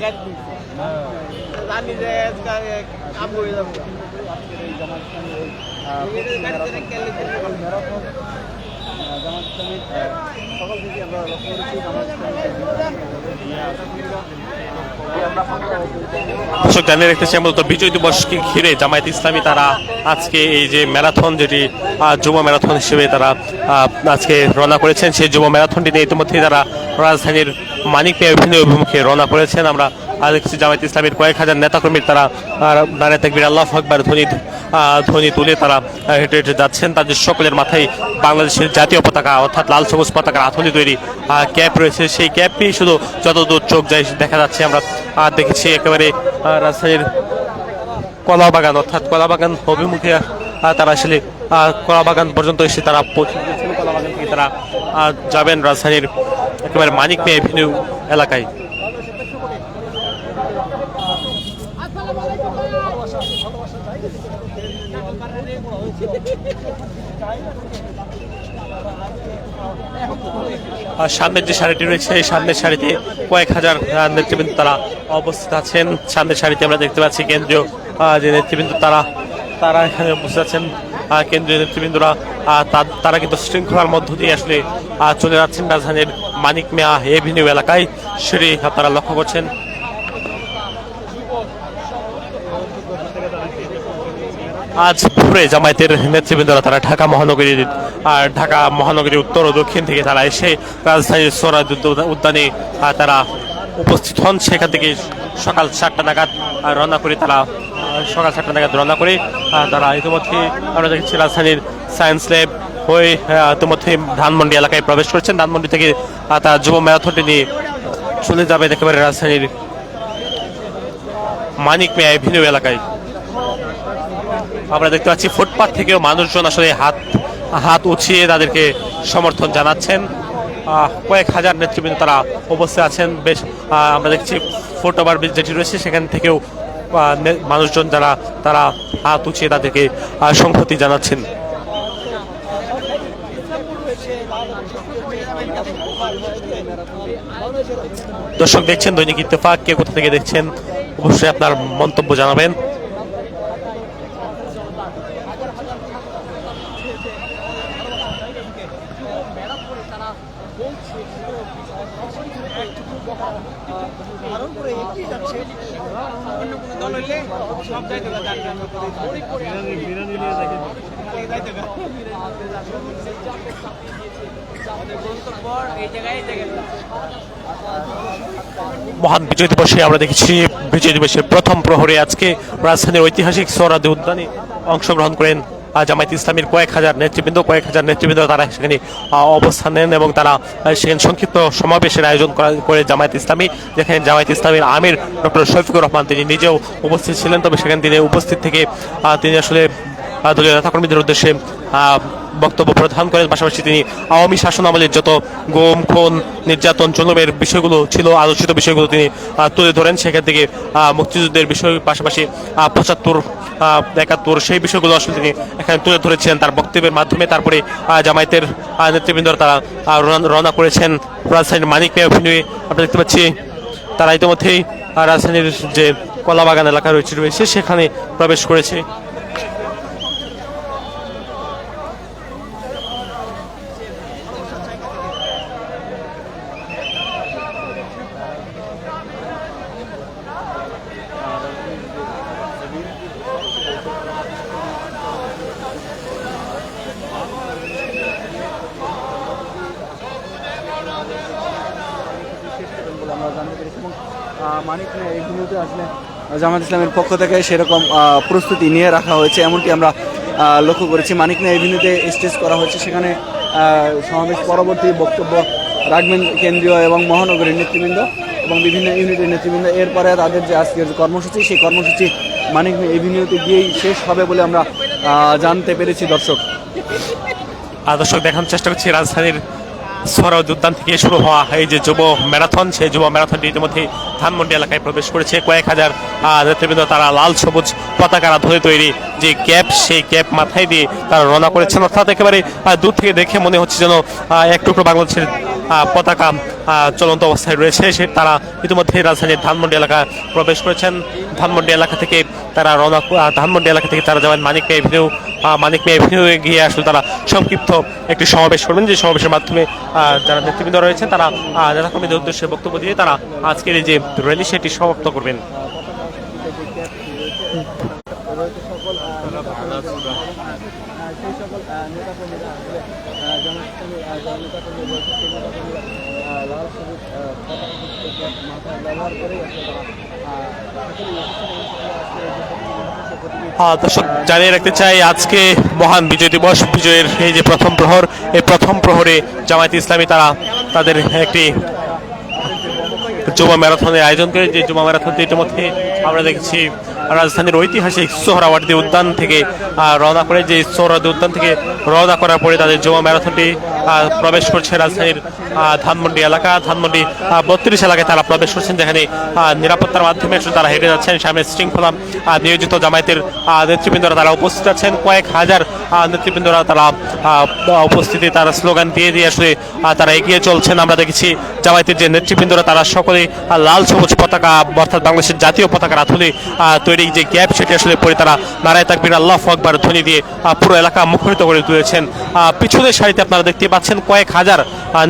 দর্শক জানিয়ে রাখতেছি মূলত বিজয় দিবসকে ঘিরে জামায়াত ইসলামী তারা আজকে এই যে ম্যারাথন যেটি যুব ম্যারাথন হিসেবে তারা আজকে রওনা করেছেন, সেই যুব ম্যারাথনটি নিয়ে ইতিমধ্যে তারা রাজধানীর মানিক মিয়া এভিনিউ অভিমুখে রওনা করেছেন। আমরা দেখছি জামায়াত ইসলামের কয়েক হাজার নেতাকর্মীর তারা নারে তাকবীর আল্লাহু আকবার ধ্বনি তুলে তারা হেঁটে হেঁটে যাচ্ছেন। তাদের সকলের মাথায় বাংলাদেশের জাতীয় পতাকা অর্থাৎ লাল সবুজ পতাকার আথলি তৈরি ক্যাপ রয়েছে। সেই ক্যাপটি শুধু যতদূর চোখ যায় দেখা যাচ্ছে। আমরা দেখেছি একেবারে রাজধানীর কলাবাগান অর্থাৎ কলাবাগান অভিমুখে তারা আসলে কলাবাগান পর্যন্ত এসে তারা পৌঁছে গিয়েছেন। কলাবাগান থেকে তারা যাবেন রাজধানীর একেবারে মানিক মিয়া এভিনিউ এলাকায়। সামনের যে সারিটি রয়েছে এই সামনের সারিতে কয়েক হাজার নেতৃবৃন্দ তারা অবস্থিত আছেন। সামনের সারিতে আমরা দেখতে পাচ্ছি কেন্দ্রীয় যে নেতৃবৃন্দ তারা এখানে উপস্থিত আছেন। কেন্দ্রীয় নেতৃবৃন্দরা তারা কিন্তু শৃঙ্খলার মধ্য দিয়ে আসলে চলে যাচ্ছেন রাজধানীর মানিক মিয়া এভিনিউ এলাকায়, সেটি আপনারা লক্ষ্য করছেন। আজ ভোরে জামায়াতের নেতৃবৃন্দরা তারা ঢাকা মহানগরীর উত্তর ও দক্ষিণ থেকে তারা এসে রাজধানীর সোহরাওয়ার্দী উদ্যানে তারা উপস্থিত হন। সেখান থেকে সকাল 7টা নাগাদ রওনা করে তারা ইতিমধ্যে আমরা দেখছি রাজধানীর সায়েন্স ল্যাব হয়ে ইতিমধ্যে ধানমন্ডি এলাকায় প্রবেশ করেছেন। ধানমন্ডি থেকে তারা যুব ম্যারাথনটি নিয়ে চলে যাবে একেবারে রাজধানীর মানিক মিয়া এভিনিউ এলাকায়। আমরা দেখতে পাচ্ছি ফুটপাথ থেকেও মানুষজন আসলে হাত উঁচিয়ে তাদেরকে সমর্থন জানাচ্ছেন। কয়েক হাজার নেতৃবৃন্দ তারা উপস্থিত আছেন। বেশ আমরা দেখছি ফুট ওভার ব্রিজ যেটি রয়েছে সেখান থেকেও মানুষজন যারা তারা হাত উঁচিয়ে তাদেরকে সংহতি জানাচ্ছেন। দর্শক দেখছেন দৈনিক ইত্তেফাক, কে কোথা থেকে দেখছেন অবশ্যই আপনার মন্তব্য জানাবেন। মহান বিজয় দিবসে আমরা দেখেছি বিজয় দিবসের প্রথম প্রহরে আজকে রাজধানীর ঐতিহাসিক সোহরাওয়ার্দী উদ্যানে অংশগ্রহণ করেন জামায়াত ইসলামীর কয়েক হাজার নেতৃবৃন্দ তারা সেখানে অবস্থান নেন এবং তারা সেখানে সংক্ষিপ্ত সমাবেশের আয়োজন করে জামায়াত ইসলামী, যেখানে জামায়াত ইসলামীর আমির ডক্টর শফিকুর রহমান তিনি নিজেও উপস্থিত ছিলেন। তবে সেখানে তিনি উপস্থিত থেকে তিনি আসলে দলীয় নেতাকর্মীদের উদ্দেশ্যে বক্তব্য প্রদান করেন। পাশাপাশি তিনি আওয়ামী শাসন আমলের যত গুম খুন নির্যাতন জুলুমের বিষয়গুলো ছিল, আলোচিত বিষয়গুলো তিনি তুলে ধরেন। সেখান থেকে মুক্তিযুদ্ধের বিষয় পাশাপাশি 75, 71 সেই বিষয়গুলো আসলে তিনি এখানে তুলে ধরেছেন তার বক্তব্যের মাধ্যমে। তারপরে জামায়াতের নেতৃবৃন্দরা তারা রওনা করেছেন রাজধানীর মানিক মিয়া এভিনিউয়ে। আমরা দেখতে পাচ্ছি তারা ইতিমধ্যেই রাজধানীর যে কলাবাগান এলাকা রয়েছে সেখানে প্রবেশ করেছে। আমরা জানতে পেরেছি। এবং মানিক মিয়া এভিনিউতে আসলে জামাত ইসলামের পক্ষ থেকে সেরকম প্রস্তুতি নিয়ে রাখা হয়েছে, এমনটি আমরা লক্ষ্য করেছি। মানিক মিয়া এভিনিউতে স্টেজ করা হয়েছে, সেখানে সমাবেশ পরবর্তী বক্তব্য রাখবেন কেন্দ্রীয় এবং মহানগরীর নেতৃবৃন্দ এবং বিভিন্ন ইউনিটের নেতৃবৃন্দ। এরপরে তাদের যে আজকের যে কর্মসূচি, সেই কর্মসূচি মানিক মিয়া এভিনিউতে গিয়েই শেষ হবে বলে আমরা জানতে পেরেছি। দর্শক দেখানোর চেষ্টা করছি রাজধানীর সোহরাওয়ার্দী উদ্যান থেকে শুরু হওয়া এই যে যুব ম্যারাথন, সেই যুব ম্যারাথনটি ইতিমধ্যে ধানমন্ডি এলাকায় প্রবেশ করেছে। কয়েক হাজার নেতৃবৃন্দ তারা লাল সবুজ পতাকার ধরে তৈরি যে ক্যাপ, সেই ক্যাপ মাথায় দিয়ে তারা রওনা করেছেন। অর্থাৎ একেবারে দূর থেকে দেখে মনে হচ্ছে যেন এক টুকরো বাংলাদেশের পতাকা চলন্ত অবস্থায় রয়েছে। সে তারা ইতিমধ্যে রাজধানীর ধানমন্ডি এলাকা প্রবেশ করেছেন। ধানমন্ডি এলাকা থেকে তারা ধানমন্ডি এলাকা থেকে তারা যাবেন মানিক মিয়া এভিনিউ গিয়ে আসলে তারা সংক্ষিপ্ত একটি সমাবেশ করবেন, যে সমাবেশের মাধ্যমে যারা নেতৃবৃন্দ রয়েছেন তারা নেতাকর্মীদের উদ্দেশ্যে বক্তব্য দিয়ে তারা আজকের এই যে র্যালি সেটি সমাপ্ত করবেন। দর্শক জানিয়ে রাখতে চাই, আজকে মহান বিজয় দিবস, বিজয়ের এই যে প্রথম প্রহর, এই প্রথম প্রহরে জামায়াতে ইসলামী তারা তাদের একটি যুব ম্যারাথনের আয়োজন করে। যে যুব ম্যারাথনটি ইতিমধ্যে আমরা দেখছি রাজধানীর ঐতিহাসিক সোহরাওয়ার্দী উদ্যান থেকে রওনা করে। যে সোহরাওয়ার্দী উদ্যান থেকে রওনা করার পরে তাদের যুব ম্যারাথনটি প্রবেশ করছে রাজধানীর ধানমন্ডি এলাকা, ধানমন্ডি 32 এলাকায় তারা প্রবেশ করছেন, যেখানে নিরাপত্তার মাধ্যমে তারা হেঁটে যাচ্ছেন। সামনে শৃঙ্খলা নিয়োজিত জামায়াতের নেতৃবৃন্দরা তারা উপস্থিত আছেন। কয়েক হাজার নেতৃবৃন্দরা তারা উপস্থিতি তারা স্লোগান দিয়ে দিয়ে আসলে তারা এগিয়ে চলছেন। আমরা দেখেছি জামায়াতের যে নেতৃবৃন্দরা তারা সকলে লাল সবুজ পতাকা, অর্থাৎ বাংলাদেশের জাতীয় পতাকার আথলে তৈরি যে গ্যাপ, সেটি আসলে পরে তারা নারায়ে তাকবীর আল্লাহু আকবার ধ্বনি দিয়ে পুরো এলাকা মুখরিত করে তুলেছেন। পিছনের সারিতে আপনারা দেখতে পাচ্ছেন কয়েক হাজার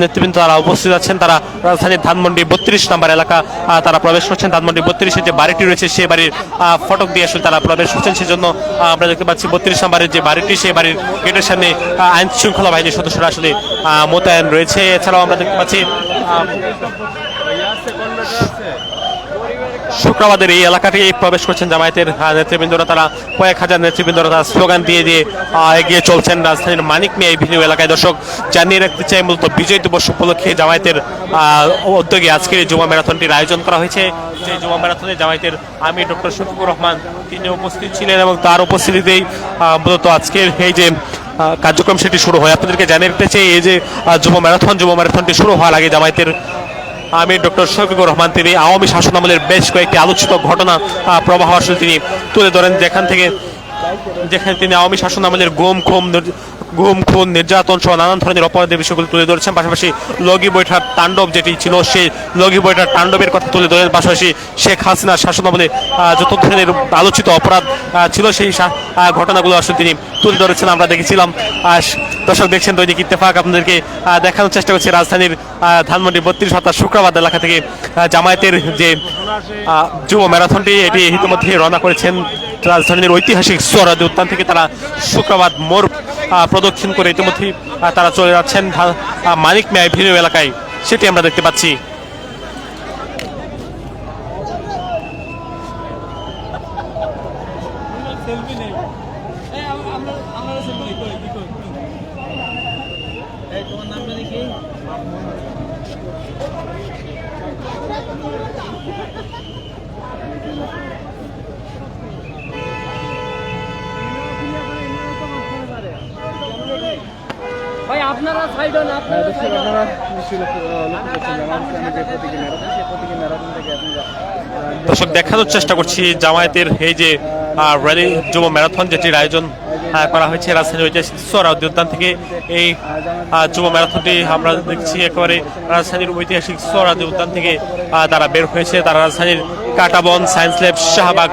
নেতৃবৃন্দ তারা উপস্থিত আছেন। তারা রাজধানীর ধানমন্ডি 32 নম্বর এলাকা তারা প্রবেশ করছেন। ধানমন্ডি 32-এর যে বাড়িটি রয়েছে সেই বাড়ির ফটক দিয়ে আসলে তারা প্রবেশ করছেন। সেজন্য আমরা দেখতে পাচ্ছি 32 নম্বরের যে বাড়িটি, সেই বাড়ির গেটের সামনে আইন শৃঙ্খলা বাহিনীর সদস্যরা আসলে মোতায়েন রয়েছে। এছাড়াও আমরা দেখতে পাচ্ছি শুক্রবারের এই এলাকাটি প্রবেশ করছেন জামায়াতের নেতৃবৃন্দরা। তারা কয়েক হাজার নেতৃবৃন্দরা তারা স্লোগান দিয়ে দিয়ে এগিয়ে চলছেন রাজধানীর মানিক মিয়া এভিনিউ এলাকায়। দর্শক জানিয়ে রাখতে চাই, মূলত বিজয় দিবস উপলক্ষে জামায়াতের উদ্যোগে আজকের এই যুব ম্যারাথনটির আয়োজন করা হয়েছে। যে যুব ম্যারাথনে জামায়াতের আমির ডক্টর শফিকুর রহমান তিনি উপস্থিত ছিলেন এবং তার উপস্থিতিতেই মূলত আজকের এই যে কার্যক্রম সেটি শুরু হয়। আপনাদেরকে জানিয়ে রাখতে চাই, এই যে যুব ম্যারাথনটি শুরু হওয়ার আগে জামায়াতের আমির ডক্টর শফিকুর রহমান তিনি আওয়ামী শাসনামলের বেশ কয়েকটি আলোচিত ঘটনা প্রবাহ আসলে তিনি তুলে ধরেন, যেখানে তিনি আওয়ামী শাসনামলের গুম খুন নির্যাতন সহ নানান ধরনের অপরাধের বিষয়গুলো তুলে ধরেছেন। পাশাপাশি লগি বৈঠার তাণ্ডব যেটি ছিল, সেই লগি বৈঠার তাণ্ডবের কথা তুলে ধরেন। পাশাপাশি শেখ হাসিনার শাসনামলে যত ধরনের আলোচিত অপরাধ ছিল সেই ঘটনাগুলো আসলে তিনি তুলে ধরেছেন। আমরা দেখেছিলাম, দর্শক দেখছেন দৈনিক ইত্তেফাক, আপনাদেরকে দেখানোর চেষ্টা করছি রাজধানীর ধানমন্ডি 32 অর্থাৎ শুক্রবাদ এলাকা থেকে জামায়াতের যে যুব ম্যারাথনটি এটি ইতিমধ্যে রওনা করেছেন। রাজধানীর ঐতিহাসিক সোহরাওয়ার্দী উদ্যান থেকে তারা শুক্রবাদ মোড় প্রদক্ষিণ করে ইতিমধ্যে তারা চলে যাচ্ছেন মানিক মিয়া এভিনিউ এলাকায়, সেটি আমরা দেখতে পাচ্ছি। আপনারা সাইড হন, আপনারা সাইড হন। দর্শক দেখানোর চেষ্টা করছি জামায়াতের এই যে র্যালি যুব ম্যারাথন যেটির আয়োজন করা হয়েছে রাজধানীর ঐতিহাসিক সোহরাওয়ার্দী উদ্যান থেকে। এই যুব ম্যারাথনটি আমরা দেখছি একেবারে রাজধানীর ঐতিহাসিক সোহরাওয়ার্দী উদ্যান থেকে তারা বের হয়েছে। তারা রাজধানীর কাটাবন, সায়েন্স ল্যাব, শাহবাগ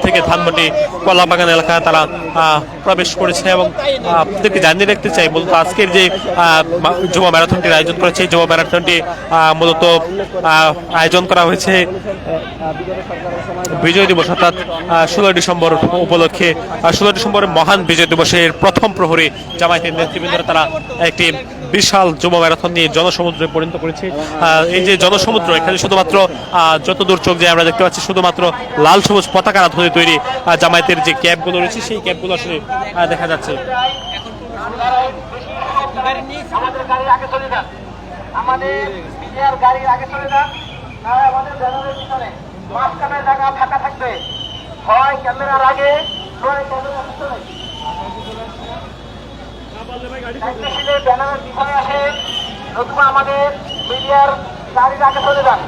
থেকে ধানমন্ডি কলাবাগান এলাকায় তারা প্রবেশ করেছে। এবং আপনাদেরকে জানিয়ে রাখতে চাই, মূলত আজকের যে যুব ম্যারাথনটির আয়োজন করেছে, এই যুব ম্যারাথনটি মূলত আয়োজন করা হয়েছে বিজয় দিবস অর্থাৎ 16 ডিসেম্বর উপলক্ষে। 16 ডিসেম্বরের মহান বিজয় দিবসের প্রথম প্রহরে জামায়াতের নেতৃবৃন্দরা তারা একটি বিশাল যুব ম্যারাথন নিয়ে জনসমুদ্রে পরিণত করেছে। এই যে জনসমুদ্র, এখানে শুধুমাত্র যতদূর চোখ যায় আমরা দেখতে পাচ্ছি শুধুমাত্র লাল সবুজ পতাকার আধারে তৈরি জামায়াতের যে ক্যাম্পগুলো রয়েছে সেই ক্যাম্পগুলো আসলে দেখা যাচ্ছে। আমাদের গাড়ির আগে চলে যান, আমাদের মিডিয়ার গাড়ির আগে চলে যান। আমাদের ব্যানারের পিছনে মাঝখানে জায়গা ফাঁকা থাকবে, হয় ক্যামেরার আগে নয় ক্যামেরার পিছনে। ব্যানারের পিছনে আসে, নতুবা আমাদের মিডিয়ার গাড়ির আগে চলে যান।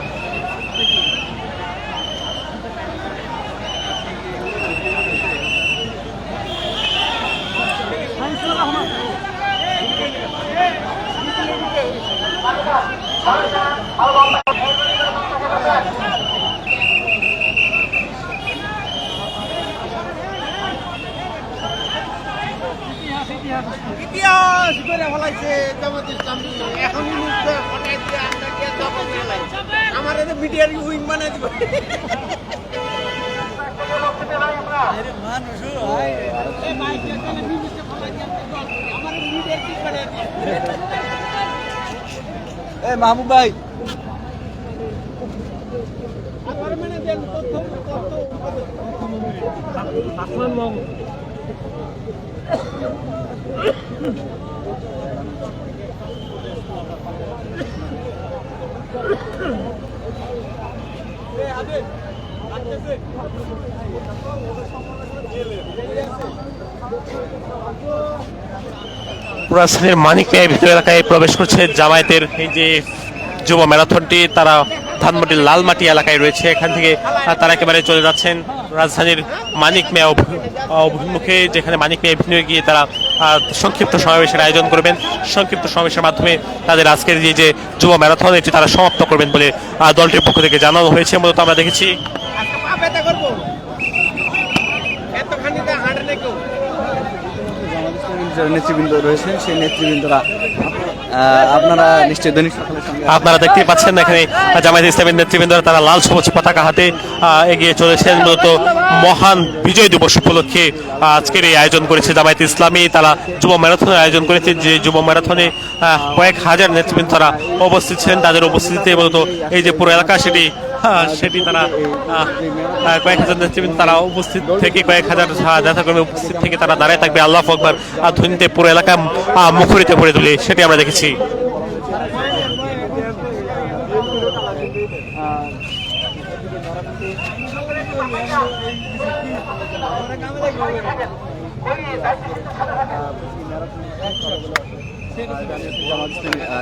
ইতিহাস করে ফেলাইছে জামাত ইসলামী, এখনই মুখে ফটাই দিয়ে আমরা কি জবাব দিলাই, আমার এদের মিডিয়ার উইং বানাই দিব। মাহবুব ভাই, রাজধানীর মানিক মিয়া ভিতর এলাকায় প্রবেশ করছে জামায়াতের এই যে যুব ম্যারাথনটি। তারা ধানমন্ডির লালমাটি এলাকায় রয়েছে, এখান থেকে তারা একেবারে চলে যাচ্ছেন রাজধানীর মানিক মিয়া অভিমুখে, যেখানে মানিক মিয়া এভিনিউ গিয়ে তারা সংক্ষিপ্ত সমাবেশের আয়োজন করবেন। সংক্ষিপ্ত সমাবেশের মাধ্যমে তাদের আজকের যে যুব ম্যারাথন এটি তারা সমাপ্ত করবেন বলে দলটির পক্ষ থেকে জানানো হয়েছে। মূলত আমরা দেখেছি নেতৃবৃন্দ রয়েছেন, সেই নেতৃবৃন্দরা আপনারা নিশ্চয়ই দৈনিক সকালের সঙ্গে আপনারা দেখতে পাচ্ছেন এখানে জামায়াত ইসলামের নেতৃবৃন্দরা তারা লাল সবুজ পতাকা হাতে এগিয়ে চলেছেন। মূলত মহান বিজয় দিবস উপলক্ষে আজকের এই আয়োজন করেছে জামায়াত ইসলামী। তারা যুব ম্যারাথনের আয়োজন করেছে, যে যুব ম্যারাথনে কয়েক হাজার নেতৃবৃন্দ তারা উপস্থিত ছিলেন। তাদের উপস্থিতিতে মূলত এই যে পুরো এলাকা সেটি তারা কয়েক হাজার নেতৃবৃন্দ তারা উপস্থিত থেকে কয়েক হাজার নেতাকর্মী উপস্থিত থেকে তারা দাঁড়ায় থাকবে আল্লাহু আকবার ধ্বনিতে পুরো এলাকা মুখরিত করে তোলে, সেটি আমরা দেখেছি।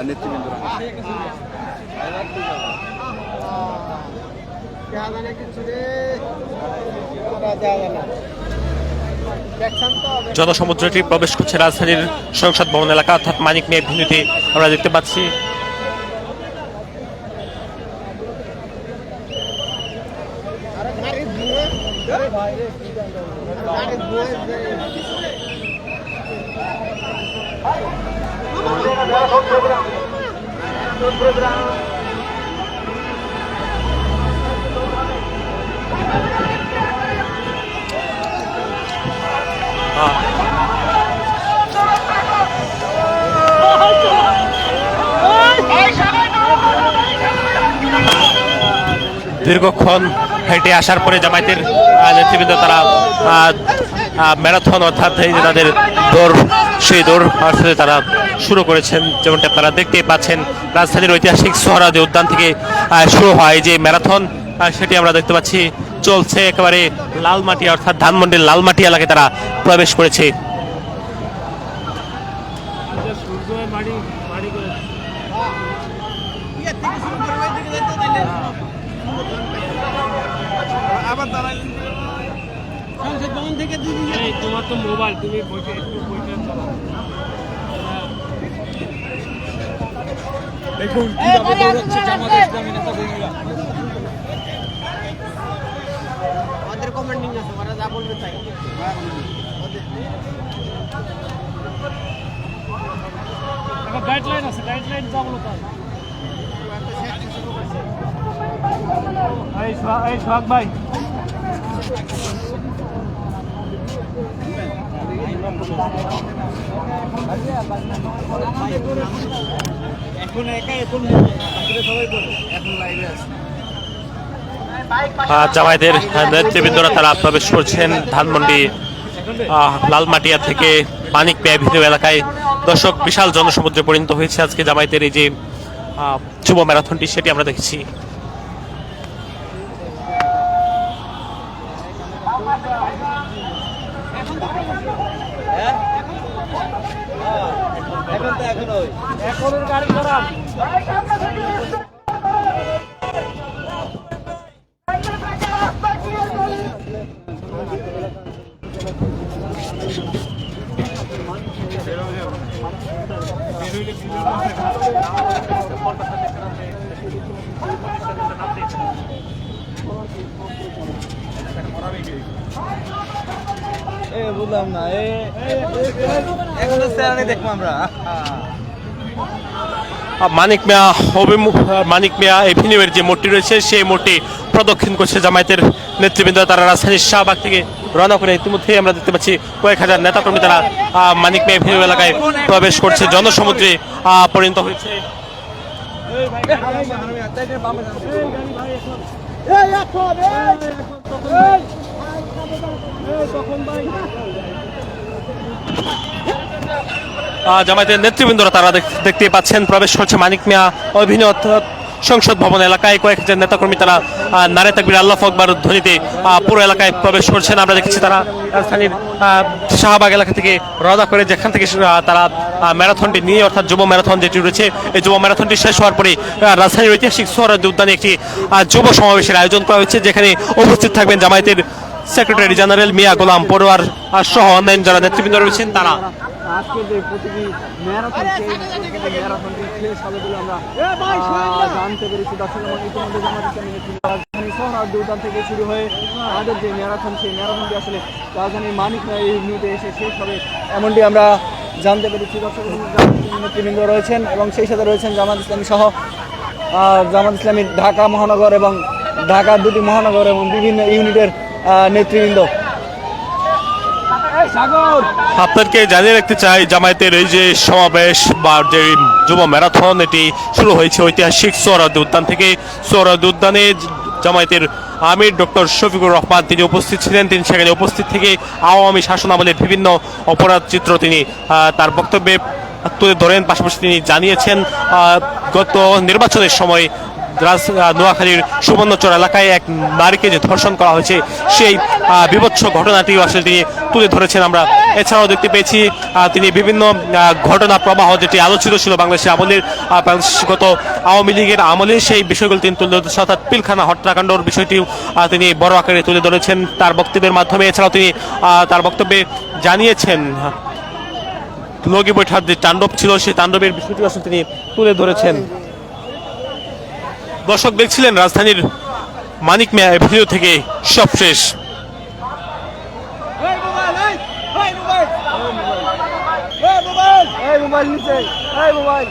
নেতৃবৃন্দরা জনসমুদ্রটি প্রবেশ করছে রাজধানীর সংসদ ভবন এলাকা অর্থাৎ মানিক মিয়া এভিনিউতে আমরা দেখতে পাচ্ছি। দীর্ঘক্ষণ হেঁটে আসার পরে জামায়াতের নেতৃবৃন্দ তারা ম্যারাথন অর্থাৎ এই যে তাদের দৌড়, সেই দৌড় আসলে তারা শুরু করেছেন। যেমনটা আপনারা দেখতে পাচ্ছেন রাজধানীর ঐতিহাসিক সোহরাওয়ার্দী উদ্যান থেকে শুরু হয় যে ম্যারাথন, সেটি আমরা দেখতে পাচ্ছি চলছে একেবারে লালমাটি অর্থাৎ ধানমন্ডির লালমাটি এলাকায় তারা প্রবেশ করেছে। তোমার তো মোবাইল, তুমি বইটা একটু বইটা চালাও। দেখুন কিভাবে দৌড়াচ্ছে জামাত ইসলামী নেতাকর্মীরা। আমাদের কমেন্টিং আছে, ওরা যা বলবে তাই। একটা গাইডলাইন আছে, গাইডলাইন যা বলো তাই। এই সোহাগ ভাই এখন একা এখন সবাই করে এখন লাইভে আছে। জামায়াতের নেতৃবৃন্দরা তারা প্রবেশ করছেন ধানমন্ডি লালমাটিয়া থেকে মানিক মিয়া এভিনিউ এলাকায়। দর্শক, বিশাল জনসমুদ্রে পরিণত হয়েছে আজকে জামায়াতের এই যে যুব ম্যারাথনটি, সেটি আমরা দেখছি। এখনের গাড়ি করান বুঝলাম না এখন দেখবো আমরা মানিক মিয়া এভিনিউয়ের যে মোড়টি রয়েছে সেই মোড়টি প্রদক্ষিণ করছে জামায়াতের নেতৃবৃন্দ। তারা রাজধানীর শাহবাগ থেকে রওনা করে ইতিমধ্যেই আমরা দেখতে পাচ্ছি কয়েক হাজার নেতাকর্মী তারা মানিক মিয়া এভিনিউ এলাকায় প্রবেশ করছে, জনসমুদ্রে পরিণত হয়েছে। জামায়াতের নেতৃবৃন্দরা তারা দেখতে পাচ্ছেন প্রবেশ করছে মানিক মিয়া এভিনিউ অর্থাৎ সংসদ ভবন এলাকায়। কয়েক হাজার নেতাকর্মী তারা নারে তাকবীর আল্লাহু আকবার ধ্বনিতে পুরো এলাকায় প্রবেশ করছেন। আমরা দেখেছি তারা রাজধানীর শাহবাগ এলাকা থেকে রওনা করে, যেখান থেকে তারা ম্যারাথনটি নিয়ে অর্থাৎ যুব ম্যারাথন যেটি রয়েছে, এই যুব ম্যারাথনটি শেষ হওয়ার পরে রাজধানীর ঐতিহাসিক সোহরাওয়ার্দী উদ্যানে একটি যুব সমাবেশের আয়োজন করা হয়েছে, যেখানে উপস্থিত থাকবেন জামায়াতের সেক্রেটারি জেনারেল মিয়া গোলাম পরোয়ার সহ অন্যান্য যারা নেতৃবৃন্দ রয়েছেন তারা। আজকে যে প্রতিটি ম্যারাথন ম্যারাথনটি শেষ হবে বলে আমরা জানতে পেরেছি। দর্শক ইতিমধ্যে রাজধানী সোহরাওয়ার্দী উদ্যান থেকে শুরু হয়ে আমাদের যে ম্যারাথন, সেই ম্যারাথনটি আসলে রাজধানীর মানিক মিয়া এভিনিউতে এসে শেষ হবে এমনটি আমরা জানতে পেরেছি। দর্শক নেতৃবৃন্দ রয়েছেন এবং সেই সাথে রয়েছেন জামাত ইসলামী সহ জামাত ইসলামীর ঢাকা মহানগর এবং ঢাকার দুটি মহানগর এবং বিভিন্ন ইউনিটের নেতৃবৃন্দ। আপনাদেরকে জানিয়ে রাখতে চাই, জামায়াতের এই যে সমাবেশ বা যে যুব ম্যারাথন এটি শুরু হয়েছে ঐতিহাসিক সোহরাওয়ার্দী উদ্যান থেকে। সোহরাওয়ার্দী উদ্যানে জামায়াতের আমির ডক্টর শফিকুর রহমান তিনি উপস্থিত ছিলেন। তিনি সেখানে উপস্থিত থেকে আওয়ামী শাসন আমলের বিভিন্ন অপরাধ চিত্র তিনি তার বক্তব্যে তুলে ধরেন। পাশাপাশি তিনি জানিয়েছেন গত নির্বাচনের সময় নোয়াখালীর সুবর্ণচর এলাকায় এক নারীকে যে ধর্ষণ করা হয়েছে সেই বিভৎস ঘটনাটিও আসলে তিনি তুলে ধরেছেন। আমরা এছাড়াও দেখতে পেয়েছি তিনি বিভিন্ন ঘটনা প্রবাহ যেটি আলোচিত ছিল বাংলাদেশের আমলের গত আওয়ামী লীগের আমলে, সেই বিষয়গুলো তিনি তুলে ধরেছেন, অর্থাৎ পিলখানা হত্যাকাণ্ডর বিষয়টিও তিনি বড় আকারে তুলে ধরেছেন তার বক্তব্যের মাধ্যমে। এছাড়াও তিনি তার বক্তব্যে জানিয়েছেন লগি বৈঠার যে তাণ্ডব ছিল সেই তাণ্ডবের বিষয়টি আসলে তিনি তুলে ধরেছেন। দর্শক, দেখছিলেন রাজধানীর মানিক মিয়া এভিনিউ থেকে সবশেষ। মোবাইল